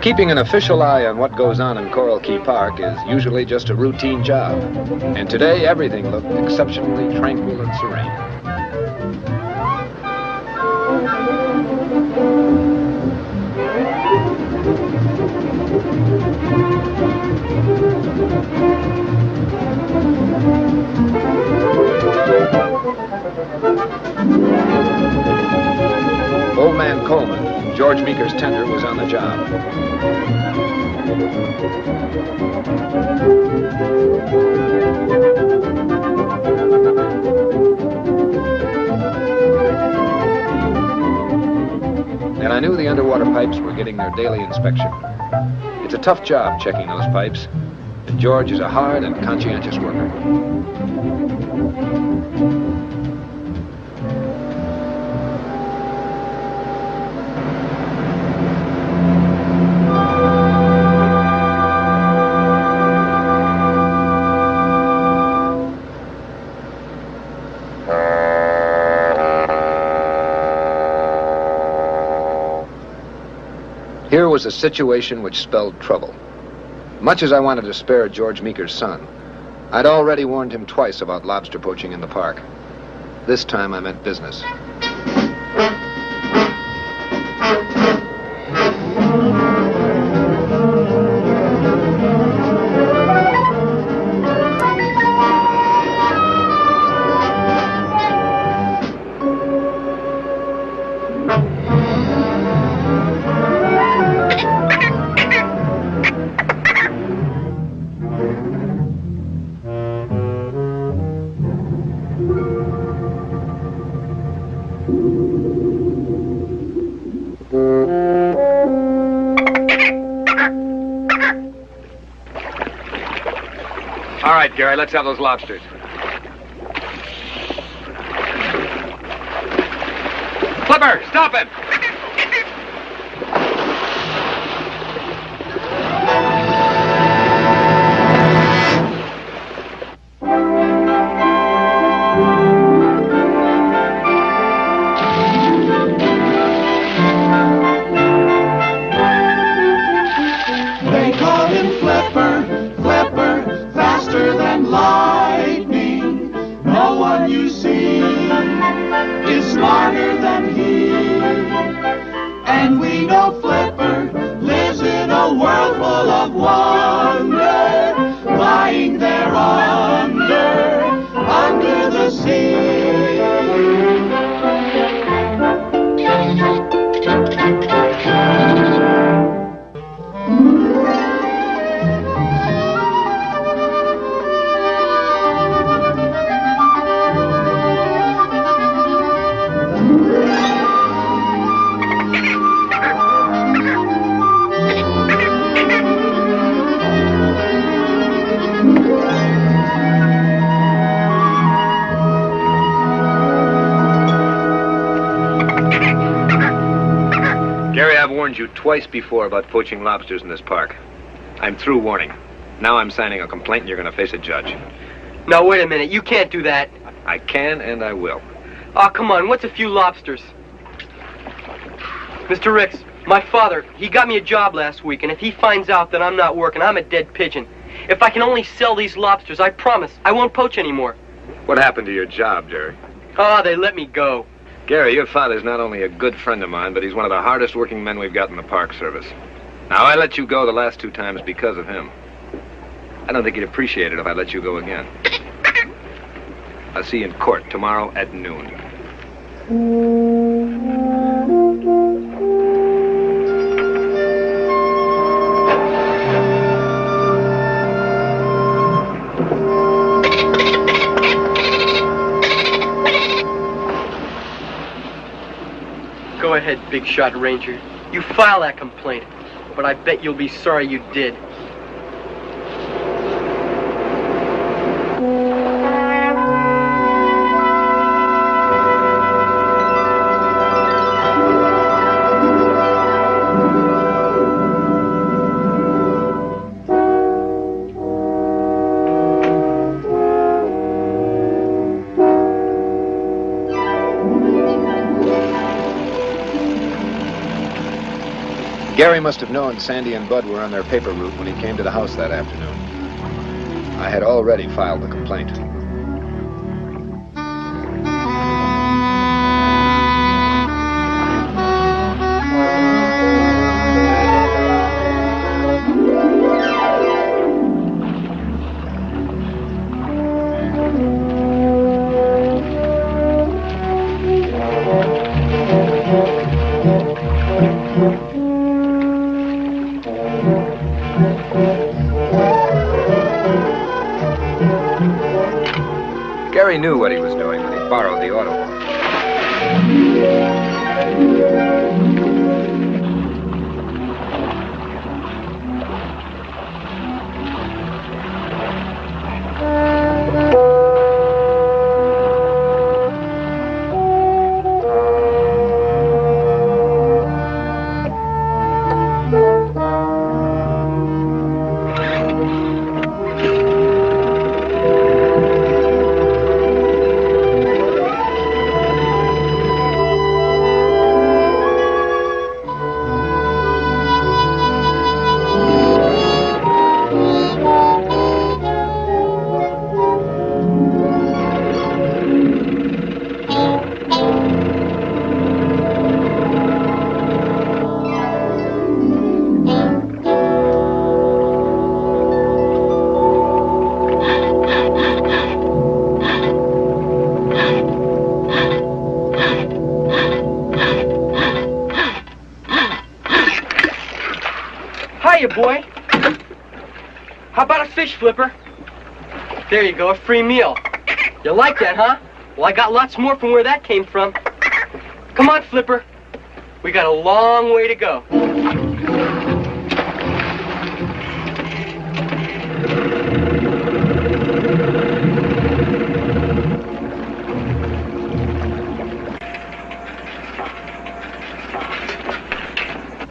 Keeping an official eye on what goes on in Coral Key Park is usually just a routine job. And today, everything looked exceptionally tranquil and serene. Old Man Coleman, George Meeker's tender, was on the job. And I knew the underwater pipes were getting their daily inspection. It's a tough job checking those pipes, and George is a hard and conscientious worker. Here was a situation which spelled trouble. Much as I wanted to spare George Meeker's son, I'd already warned him twice about lobster poaching in the park. This time I meant business. All right, Gary, let's have those lobsters. Flipper, stop him! They call him Flipper, Flipper, faster than lightning. No one you see is smarter than he. And we know Flipper lives in a world full of wonder, lying there under the sea. Gary, I've warned you twice before about poaching lobsters in this park. I'm through warning. Now I'm signing a complaint and you're going to face a judge. Now, wait a minute. You can't do that. I can and I will. Oh, come on. What's a few lobsters? Mr. Ricks, my father, he got me a job last week, and if he finds out that I'm not working, I'm a dead pigeon. If I can only sell these lobsters, I promise I won't poach anymore. What happened to your job, Jerry? Oh, they let me go. Gary, your father's not only a good friend of mine, but he's one of the hardest working men we've got in the Park Service. Now, I let you go the last 2 times because of him. I don't think he'd appreciate it if I let you go again. I'll see you in court tomorrow at noon. Go ahead, big shot ranger. You file that complaint, but I bet you'll be sorry you did. Gary must have known Sandy and Bud were on their paper route when he came to the house that afternoon. I had already filed the complaint. Gary knew what he was doing when he borrowed the auto. Boy. How about a fish flipper? There you go, a free meal. You like that, huh? Well, I got lots more from where that came from. Come on, Flipper. We got a long way to go.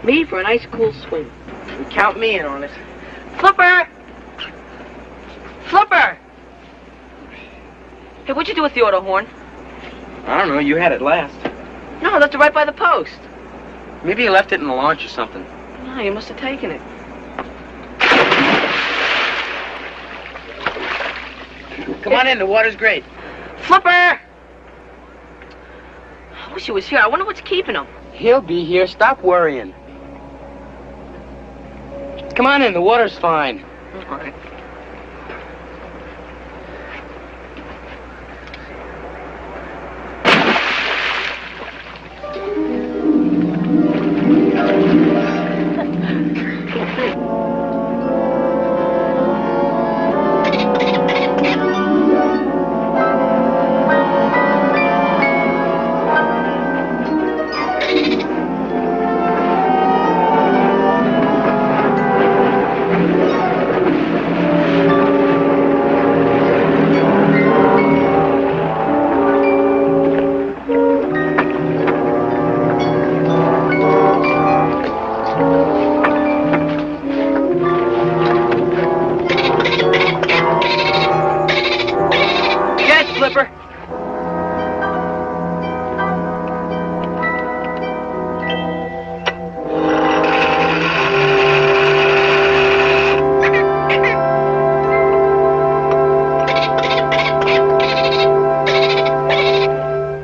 Me for a nice cool swim. Count me in on it. Flipper! Flipper! Hey, what'd you do with the auto horn? I don't know, you had it last. No, I left it right by the post. Maybe you left it in the launch or something. No, you must have taken it. Come on in, the water's great. Flipper! I wish he was here. I wonder what's keeping him. He'll be here. Stop worrying. Come on in, the water's fine. All right.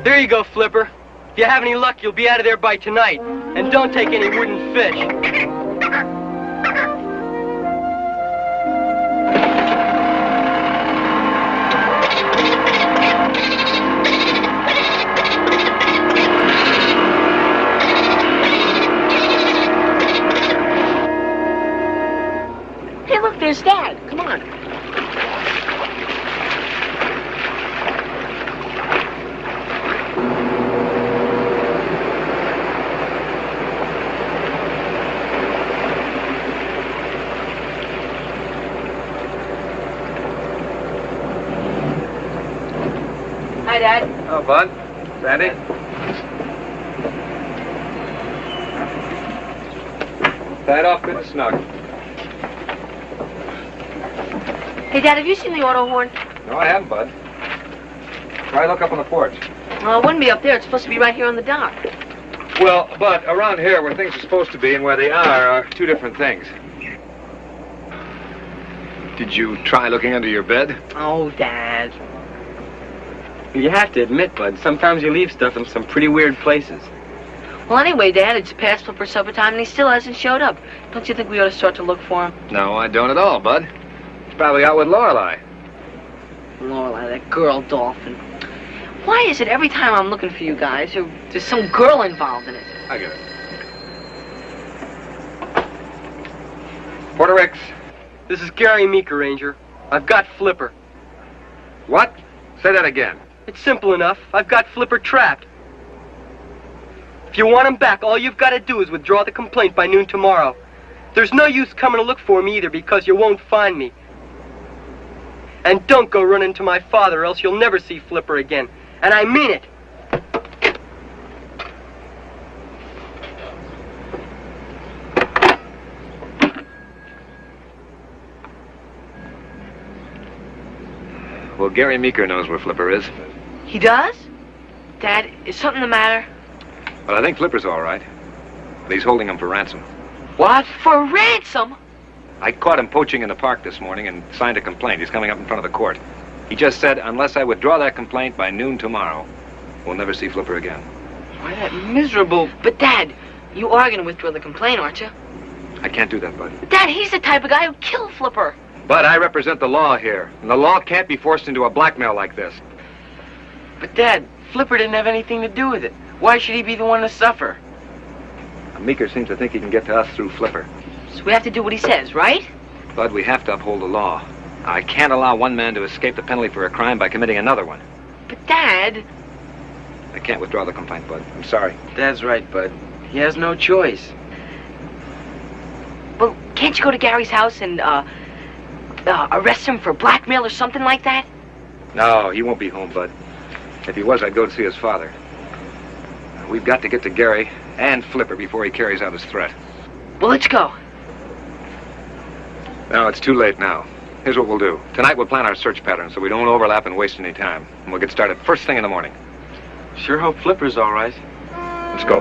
There you go, Flipper. If you have any luck, you'll be out of there by tonight. And don't take any wooden fish. Hey, look, there's Dad. Come on. Hi, Dad. Oh, Bud. Sandy? Tied off good and snug. Hey, Dad, have you seen the auto horn? No, I haven't, Bud. Try look up on the porch. Well, it wouldn't be up there. It's supposed to be right here on the dock. Well, but around here, where things are supposed to be and where they are two different things. Did you try looking under your bed? Oh, Dad. You have to admit, Bud, sometimes you leave stuff in some pretty weird places. Well, anyway, Dad, it's past Flipper supper time and he still hasn't showed up. Don't you think we ought to start to look for him? No, I don't at all, Bud. He's probably out with Lorelei. Lorelei, that girl Dolphin. Why is it every time I'm looking for you guys, there's some girl involved in it? I get it. Porter Ricks. This is Gary Meeker, Ranger. I've got Flipper. What? Say that again. It's simple enough. I've got Flipper trapped. If you want him back, all you've got to do is withdraw the complaint by noon tomorrow. There's no use coming to look for him either because you won't find me. And don't go running to my father, or else you'll never see Flipper again. And I mean it. Well, Gary Meeker knows where Flipper is. He does? Dad, is something the matter? But I think Flipper's all right. But he's holding him for ransom. What? For ransom? I caught him poaching in the park this morning and signed a complaint. He's coming up in front of the court. He just said, unless I withdraw that complaint by noon tomorrow, we'll never see Flipper again. Why, that miserable... But, Dad, you are going to withdraw the complaint, aren't you? I can't do that, Bud. Dad, he's the type of guy who'd kill Flipper. But I represent the law here, and the law can't be forced into a blackmail like this. But, Dad, Flipper didn't have anything to do with it. Why should he be the one to suffer? Meeker seems to think he can get to us through Flipper. So we have to do what he says, right? Bud, we have to uphold the law. I can't allow one man to escape the penalty for a crime by committing another one. But, Dad... I can't withdraw the complaint, Bud. I'm sorry. Dad's right, Bud. He has no choice. Well, can't you go to Gary's house and, arrest him for blackmail or something like that? No, he won't be home, Bud. If he was, I'd go to see his father. We've got to get to Gary and Flipper before he carries out his threat. Well, let's go. No, it's too late now. Here's what we'll do. Tonight we'll plan our search pattern so we don't overlap and waste any time. And we'll get started first thing in the morning. Sure hope Flipper's all right. Let's go.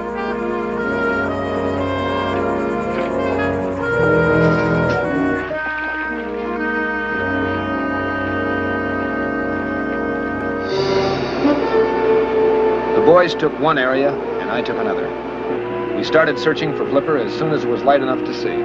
The boys took one area, and I took another. We started searching for Flipper as soon as it was light enough to see.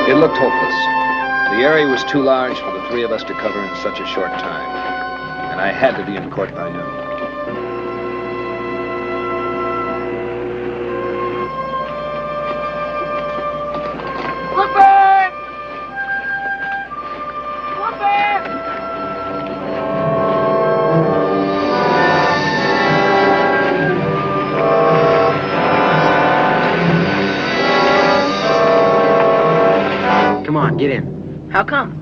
It looked hopeless. The area was too large for the three of us to cover in such a short time. And I had to be in court by noon. Flipper! Flipper! Come on, get in. How come?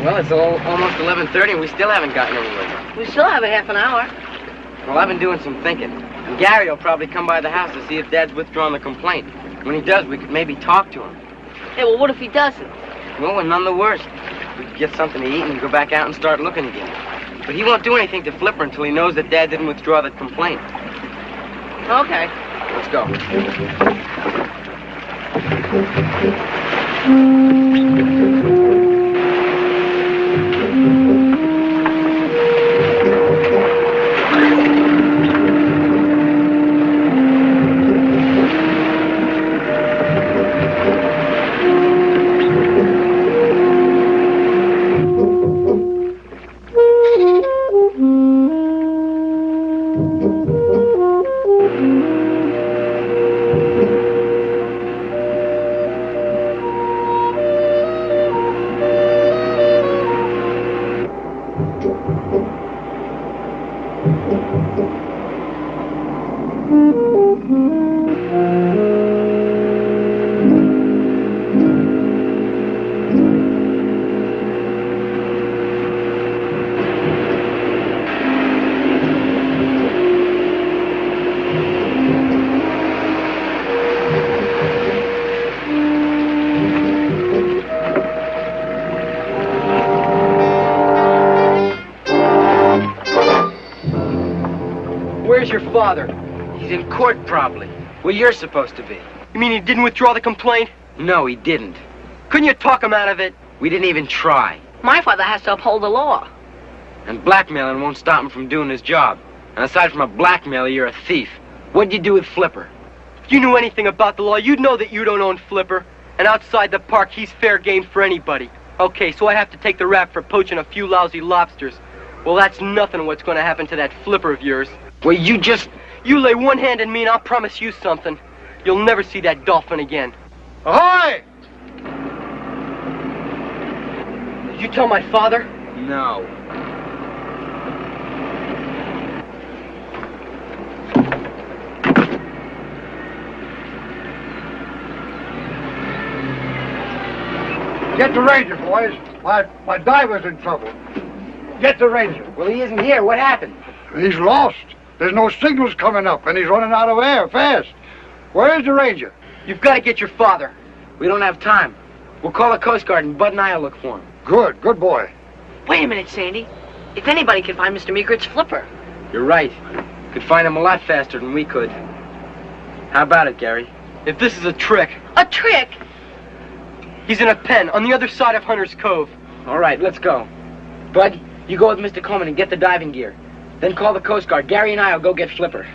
Well, it's almost 11:30 and we still haven't gotten anywhere. We still have a half an hour. Well, I've been doing some thinking. And Gary will probably come by the house to see if Dad's withdrawn the complaint. When he does, we could maybe talk to him. Hey, well, what if he doesn't? Well, we're none the worse. We could get something to eat and go back out and start looking again. But he won't do anything to Flipper until he knows that Dad didn't withdraw the complaint. Okay. Let's go. father? He's in court, probably. Where you're supposed to be. You mean he didn't withdraw the complaint? No, he didn't. Couldn't you talk him out of it? We didn't even try. My father has to uphold the law. And blackmailing won't stop him from doing his job. And aside from a blackmailer, you're a thief. What'd you do with Flipper? If you knew anything about the law, you'd know that you don't own Flipper. And outside the park, he's fair game for anybody. Okay, so I have to take the rap for poaching a few lousy lobsters. Well, that's nothing what's going to happen to that Flipper of yours. Well, you just... You lay one hand on me and I'll promise you something. You'll never see that dolphin again. Ahoy! Did you tell my father? No. Get the ranger, boys. My diver's in trouble. Get the ranger. Well, he isn't here. What happened? He's lost. There's no signals coming up, and he's running out of air fast. Where is the ranger? You've got to get your father. We don't have time. We'll call the Coast Guard and Bud and I'll look for him. Good boy. Wait a minute, Sandy. If anybody can find Mr. Meeker, it's Flipper. You're right. Could find him a lot faster than we could. How about it, Gary? If this is a trick, A trick? he's in a pen on the other side of Hunter's Cove. All right, let's go. Bud, you go with Mr. Coleman and get the diving gear. Then call the Coast Guard. Gary and I'll go get Flipper.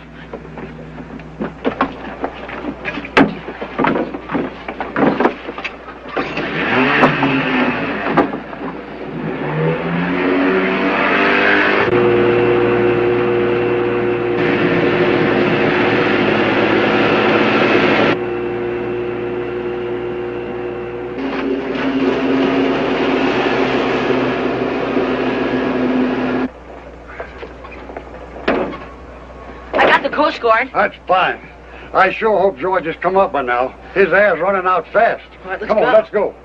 Coast Guard. That's fine. I sure hope George has come up by now. His air's running out fast. All right, let's Come on, go. let's go.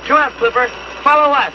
Come on, Flipper. Follow us.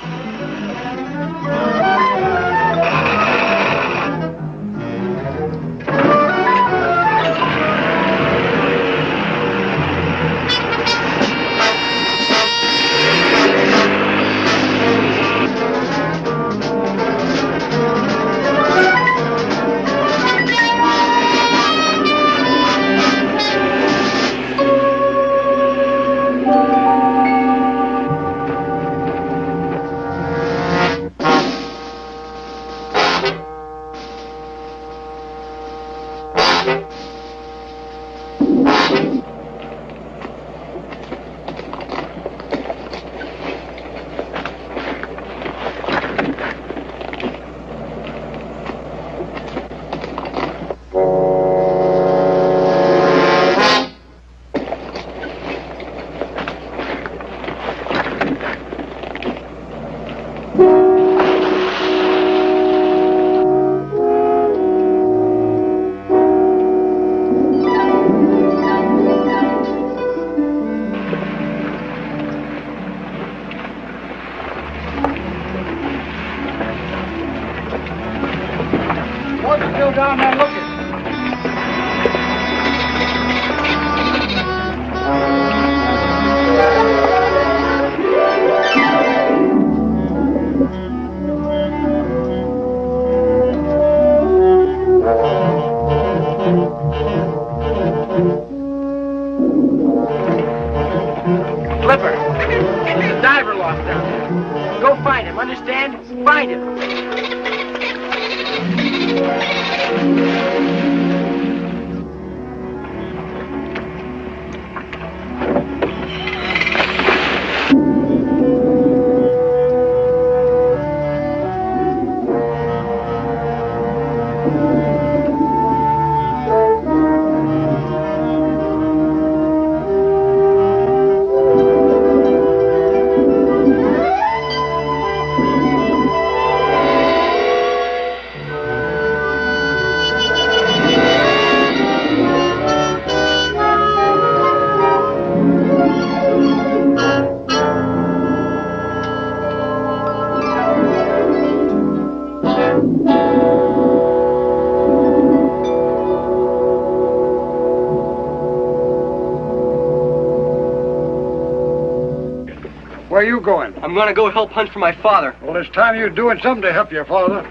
What's still down there looking? Flipper. There's a diver lost down there. Go find him, understand? Find him. I'm gonna go help hunt for my father. Well, it's time you're doing something to help your father.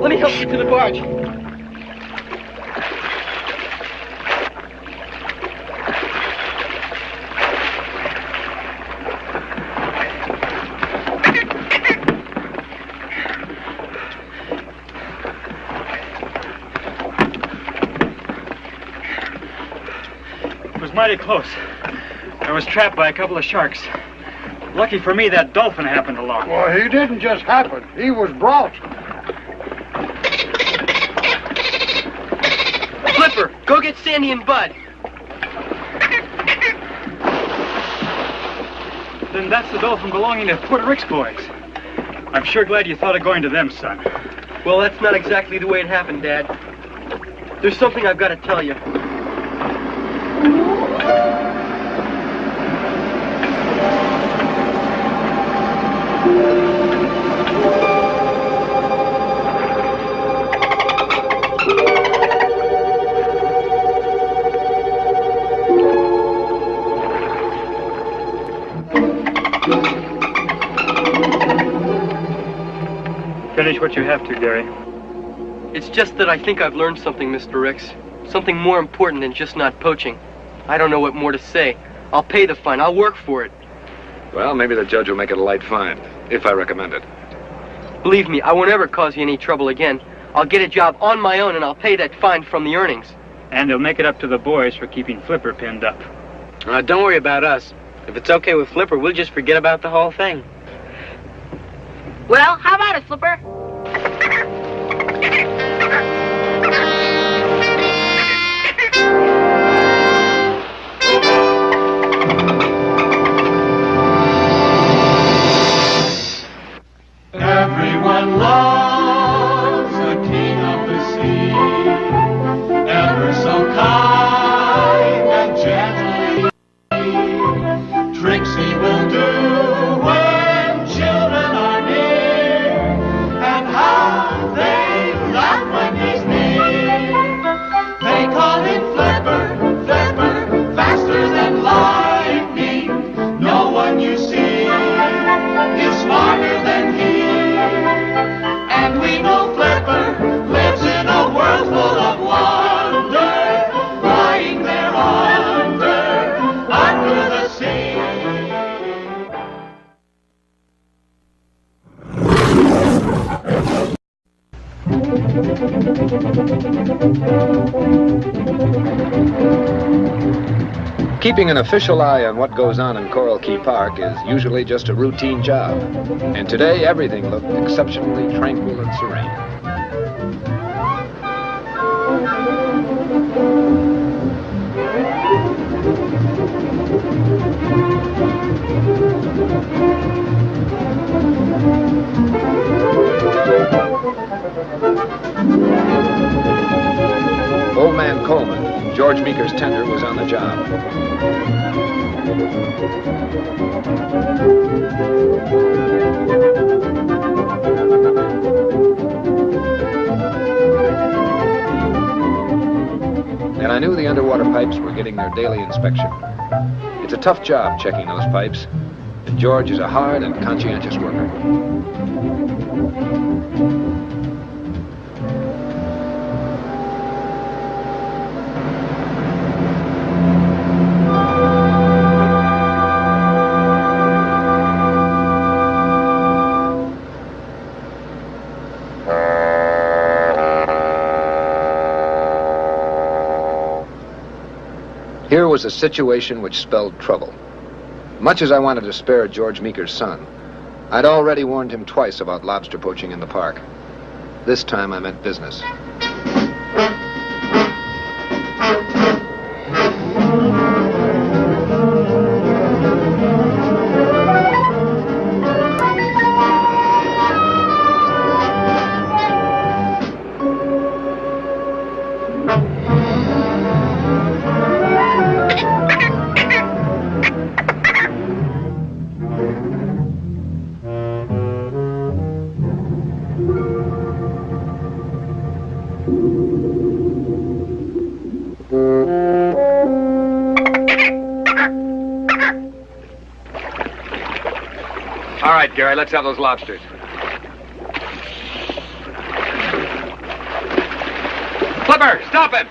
Let me help you to the barge. It was mighty close. I was trapped by a couple of sharks. Lucky for me, that dolphin happened along. Well, he didn't just happen. He was brought. Flipper, go get Sandy and Bud. Then that's the dolphin belonging to Puerto Rick's boys. I'm sure glad you thought of going to them, son. Well, that's not exactly the way it happened, Dad. There's something I've got to tell you. Finish what you have to, Gary. It's just that I think I've learned something, Mr. Ricks. Something more important than just not poaching. I don't know what more to say. I'll pay the fine. I'll work for it. Well, maybe the judge will make it a light fine, if I recommend it. Believe me, I won't ever cause you any trouble again. I'll get a job on my own and I'll pay that fine from the earnings. And they'll make it up to the boys for keeping Flipper pinned up. Don't worry about us. If it's okay with Flipper, we'll just forget about the whole thing. Well, how about it, Flipper? Everyone loves the king of the sea, ever so kind and gently. Tricks he will do when children are near, and how they laugh when he's near. They call him Flipper, Flipper, faster than lightning. No one you see is smarter than he. And we know Flipper lives in a world full of wonder, lying there under the sea. Keeping an official eye on what goes on in Coral Key Park is usually just a routine job. And today, everything looked exceptionally tranquil and serene. Old man Coleman, George Meeker's tender, was on the job. And I knew the underwater pipes were getting their daily inspection. It's a tough job checking those pipes, and George is a hard and conscientious worker. Here was a situation which spelled trouble. Much as I wanted to spare George Meeker's son, I'd already warned him twice about lobster poaching in the park. This time I meant business. All right, Gary, let's have those lobsters. Flipper, stop him!